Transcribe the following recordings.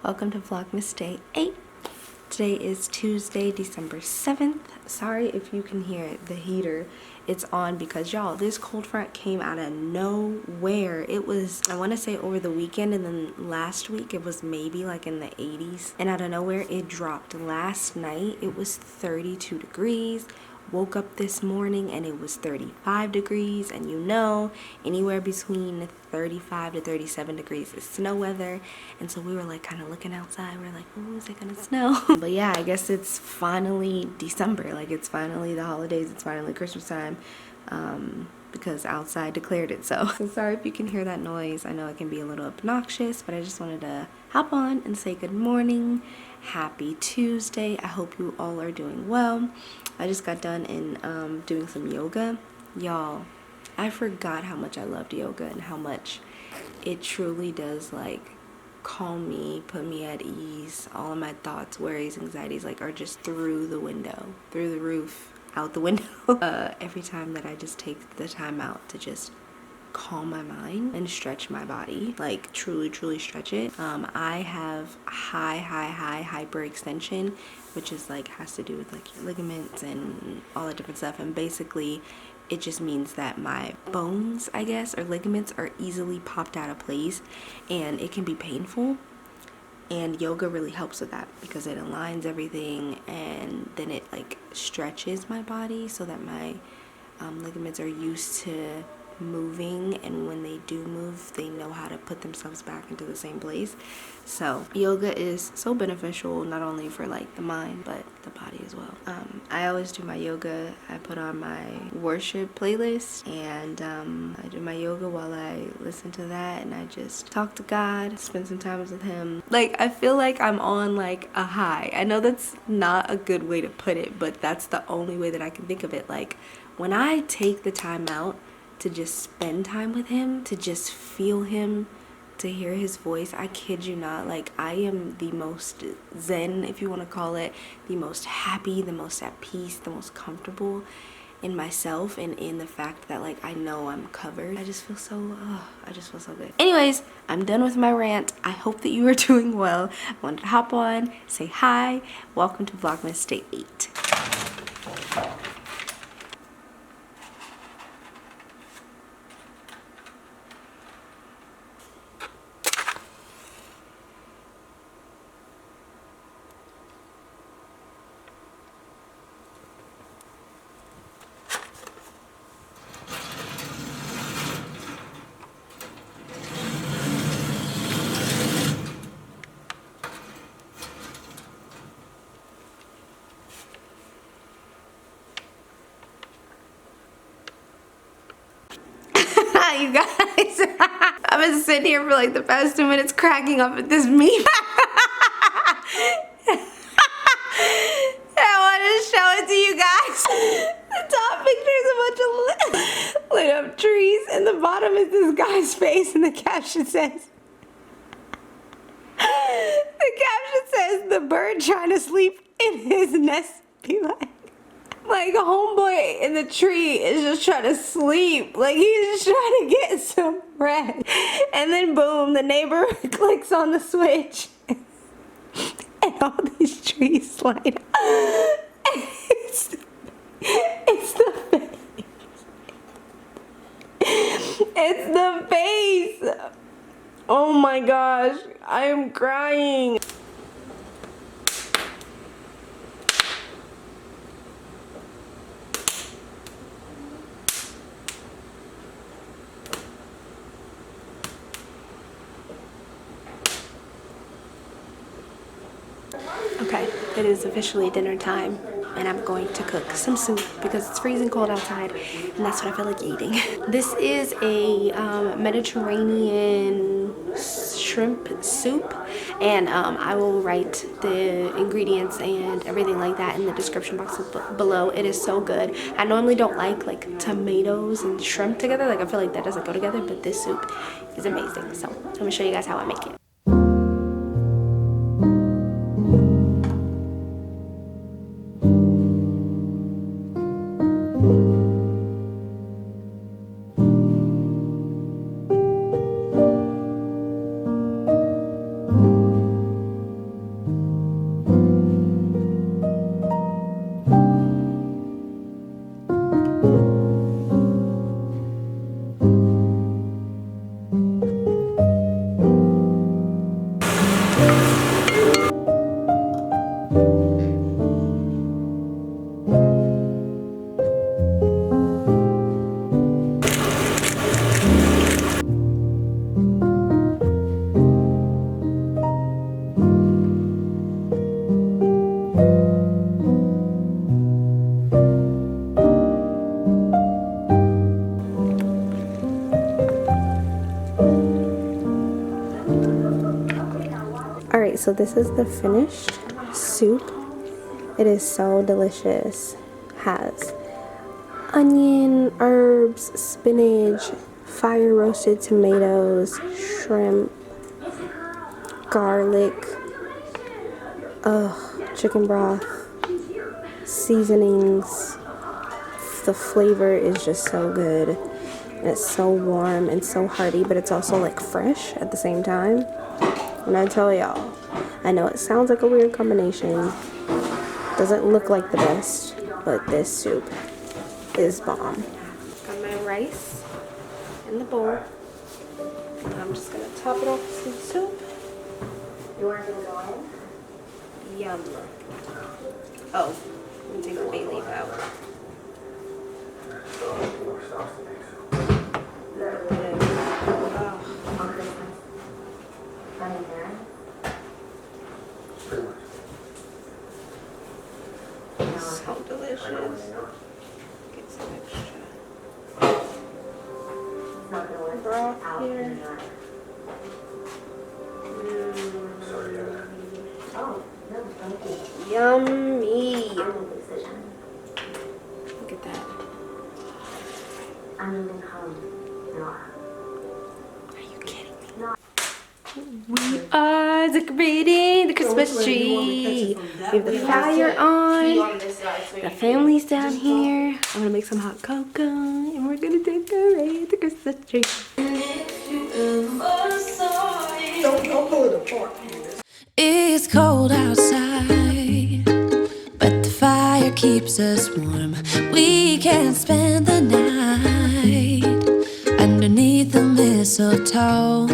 Welcome to Vlogmas Day 8. Today is Tuesday, December 7th. Sorry if you can hear the heater. It's on because, y'all, this cold front came out of nowhere. It was, I want to say, over the weekend, and then last week it was maybe like in the 80s. And out of nowhere, it dropped. Last night, it was 32 degrees. Woke up this morning and it was 35 degrees, and you know, anywhere between 35 to 37 degrees is snow weather. And so we were like kind of looking outside. We're like, oh, is it gonna snow? But yeah, I guess it's finally December. Like, it's finally the holidays. It's finally Christmas time, because outside declared it so. So sorry if you can hear that noise. I know it can be a little obnoxious, but I just wanted to hop on and say good morning. Happy Tuesday. I hope you all are doing well. I just got done in doing some yoga. Y'all, I forgot how much I loved yoga and how much it truly does like calm me, put me at ease. All of my thoughts, worries, anxieties are just through the window, through the roof, out the window. Every time that I just take the time out to just calm my mind and stretch my body, like truly stretch it. I have high hyperextension, which is like has to do with like your ligaments and all that different stuff, and basically it just means that my bones, I guess, or ligaments are easily popped out of place, and it can be painful. And yoga really helps with that because it aligns everything, and then it like stretches my body so that my ligaments are used to moving, and when they do move, they know how to put themselves back into the same place. So yoga is so beneficial, not only for like the mind but the body as well. I always do my yoga. I put on my worship playlist, and I do my yoga while I listen to that, and I just talk to God, spend some time with him. Like, I feel like I'm on like a high. I know that's not a good way to put it, but that's the only way that I can think of it. Like, when I take the time out to just spend time with him, to just feel him, to hear his voice, I kid you not, like, I am the most zen, if you want to call it, the most happy, the most at peace, the most comfortable in myself, and in the fact that like I know I'm covered. I just feel so good. Anyways, I'm done with my rant. I hope that you are doing well. I wanted to hop on, say hi. Welcome to Vlogmas Day 8. You guys, I've been sitting here for like the past 2 minutes cracking up at this meme. I wanted to show it to you guys. The top picture is a bunch of lit up trees, and the bottom is this guy's face, and the caption says, the bird trying to sleep in his nest be like homeboy in the tree is just trying to sleep. Like, he's just trying to get some rest. And then boom, the neighbor clicks on the switch. And all these trees light up. It's the face. It's the face. Oh my gosh, I am crying. Okay, it is officially dinner time, and I'm going to cook some soup because it's freezing cold outside, and that's what I feel like eating. This is a Mediterranean shrimp soup, and I will write the ingredients and everything like that in the description box below. It is so good. I normally don't like tomatoes and shrimp together. Like, I feel like that doesn't go together, but this soup is amazing. So I'm gonna show you guys how I make it. Alright, so this is the finished soup. It is so delicious. Has onion, herbs, spinach, fire roasted tomatoes, shrimp, garlic, chicken broth, seasonings. The flavor is just so good. And it's so warm and so hearty, but it's also like fresh at the same time. And I tell y'all, I know it sounds like a weird combination. Doesn't look like the best, but this soup is bomb. Got my rice in the bowl. I'm just gonna top it off with some soup. You weren't gonna go in? Yum. Oh, let me take the bay leaf out. So delicious. Get some extra broth here. Oh, no, thank you. Yummy. Look at that. I'm leaving home. No. Are you kidding me? No. We are decorating the Christmas tree. We have the fire on. The family's down here. I'm gonna make some hot cocoa and we're gonna decorate the Christmas tree. Don't pull it apart. It's cold outside, but the fire keeps us warm. We can spend the night underneath the mistletoe.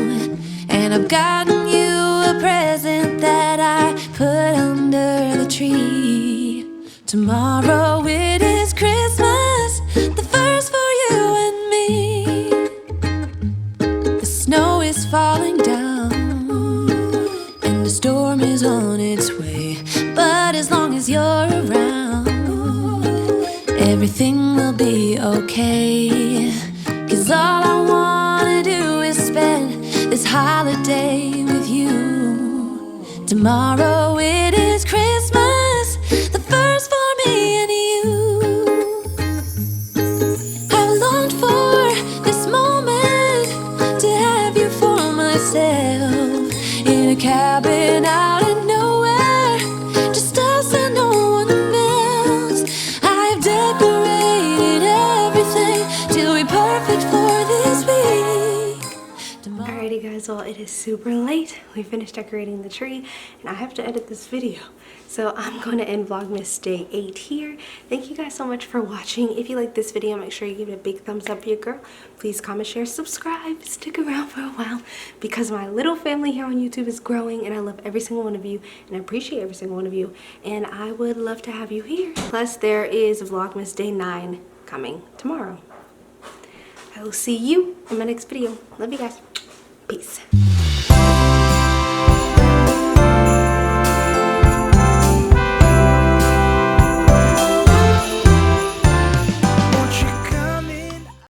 And I've gotten you a present that I put under the tree. Tomorrow it is Christmas, the first for you and me. The snow is falling down and the storm is on its way. But as long as you're around, everything will be okay. 'Cause all I wanna do is spend this holiday with you. Tomorrow it is Christmas, the first for me and you. I've longed for this moment to have you for myself, in a cabin out in nowhere, just us and no one else. I've decorated everything till we're perfect for this week. Alrighty guys, well it is super late. We finished decorating the tree and I have to edit this video. So I'm going to end Vlogmas Day 8 here. Thank you guys so much for watching. If you like this video, make sure you give it a big thumbs up, your girl. Please comment, share, subscribe, stick around for a while because my little family here on YouTube is growing and I love every single one of you and I appreciate every single one of you and I would love to have you here. Plus there is Vlogmas Day 9 coming tomorrow. I will see you in my next video. Love you guys. Peace.